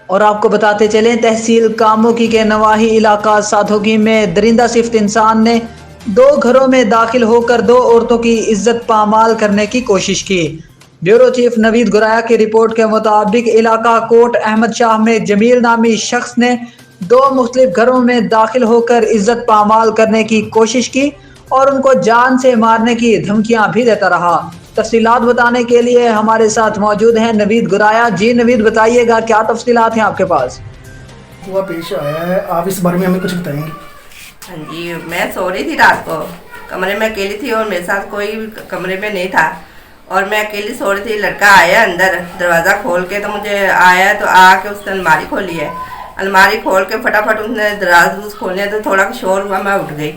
और आपको बताते चलें, तहसील कामोकी के नवाही इलाका साधोगी में दरिंदा सिफ्त इंसान ने दो घरों में दाखिल होकर दो औरतों की इज्जत पामाल करने की कोशिश की। ब्यूरो चीफ नवीद गुराया की रिपोर्ट के मुताबिक इलाका कोट अहमद शाह में जमील नामी शख्स ने दो मुख्तलिफ घरों में दाखिल होकर इज्जत पामाल करने की कोशिश की और उनको जान से मारने की धमकियां भी देता रहा। तफसीलात बताने के लिए हमारे साथ मौजूद हैं नवीद गुराया। जी नवीद, बताइएगा क्या तफसीलात हैं आपके पास? हुआ पेश आया है, आप इस बारे में हमें कुछ बताएंगे? हाँ जी, मैं सो रही थी रात को, कमरे में अकेली थी और मेरे साथ कोई कमरे में नहीं था और मैं अकेली सो रही थी। लड़का आया अंदर दरवाज़ा खोल के, तो मुझे आया तो आके उसने अलमारी खोली है। अलमारी खोल के फटाफट उसने दराज खोले तो थोड़ा शोर हुआ, मैं उठ गई।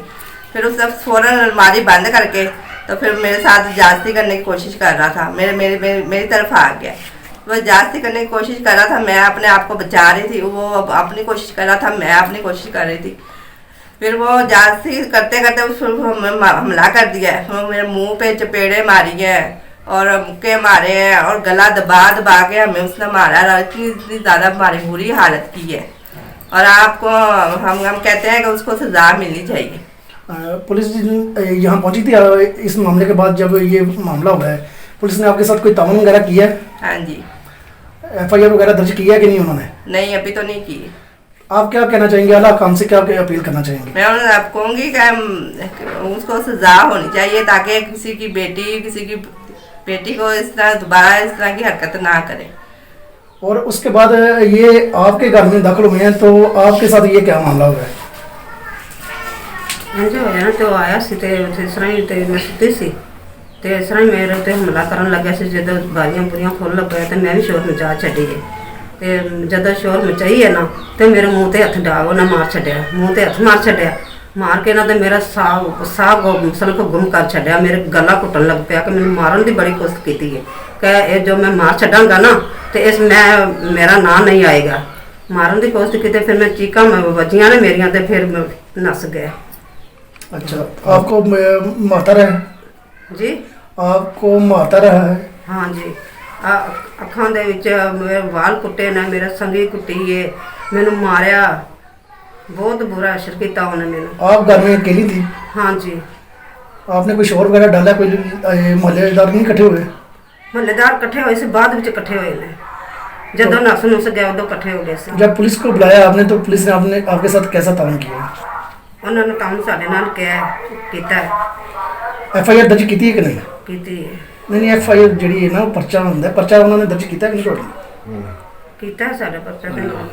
फिर उसने फ़ौरन अलमारी बंद करके तो फिर मेरे साथ जास्ती करने की कोशिश कर रहा था। मेरी तरफ आ गया। वह जास्ती करने की कोशिश कर रहा था, मैं अपने आप को बचा रही थी, वो अपनी कोशिश कर रहा था, मैं अपनी कोशिश कर रही थी। फिर वो जास्ती करते करते उस हमला कर दिया है। वो मेरे मुंह पे चपेड़े मारी है और मुक्के मारे हैं और गला दबा के हमें उसने मारा। इतनी ज़्यादा हमारी बुरी हालत की है और आपको हम कहते हैं कि उसको सज़ा मिलनी चाहिए। पुलिस यहाँ पहुंची थी इस मामले के बाद? जब ये मामला हुआ है, पुलिस ने आपके साथ कोई ताउन वगैरह किया है? हाँ जी। FIR वगैरह दर्ज किया कि नहीं उन्होंने? नहीं, अभी तो नहीं की। आप क्या कहना चाहेंगे? आला काम से क्या अपील करना चाहेंगे? मैं आप कहूँगी कि उसको सज़ा होनी चाहिए ताकि किसी की बेटी को इस तरह दोबारा इस तरह की हरकत ना करे। और उसके बाद ये आपके घर में दाखिल हुए हैं, तो आपके साथ ये क्या मामला हुआ है? जो है ना तो आया सी ते इस तरह ही मैं सुती सी ते इस तरह मेरे ते हमला करन लग्या सी। जो बारियां बुरियां खोल लगे तो मैं भी शोर मचा छड़ी है। तो जब शोर मचाई है ना तो मेरे मुँह ते हथ डाव ना मार छड़िया, मुँह ते हथ मार छड़िया। मार के ना तो मेरा साह सड़क गुम कर छड़िया, मेरे गला घुटन लग पाया कि मैंने मारन की बड़ी कोशिश की है कि जो मैं मार छड़ांगा ना तो इस मेरा ना नहीं आएगा। मारन की कोशिश की, फिर मैं चीका बजियां ने मेरिया तो फिर नस गया। अच्छा, आपको मातर है जी? आपको मातर है? हाँ जी। अखां दे विच मेरे वाल कुटे ने, मेरा संगी कुटी है, मैनू मारिया, बहुत बुरा असर किया उन्हें मैनू। आप घर में अकेली थी? हाँ जी। आपने कोई शोर वगैरह डाला? कोई मोहल्लेदार नहीं इकट्ठे हुए? महल्लेदार इकट्ठे हुए से बाद विच इकट्ठे हुए ने, जदों नस नुस गया उदों इकट्ठे हो गए सी। जब पुलिस को बुलाया आपने तो पुलिस ने आपके साथ कैसा ताउन किया? उन्होंने काम साडे नाल किया है। FIR दर्ज की है कि नहीं? कीती है। नहीं, FIR जी है ना, पर्चा होंगे, पर्चा उन्होंने दर्ज किया कि नहीं? कीता है साडे परचा ते नाल।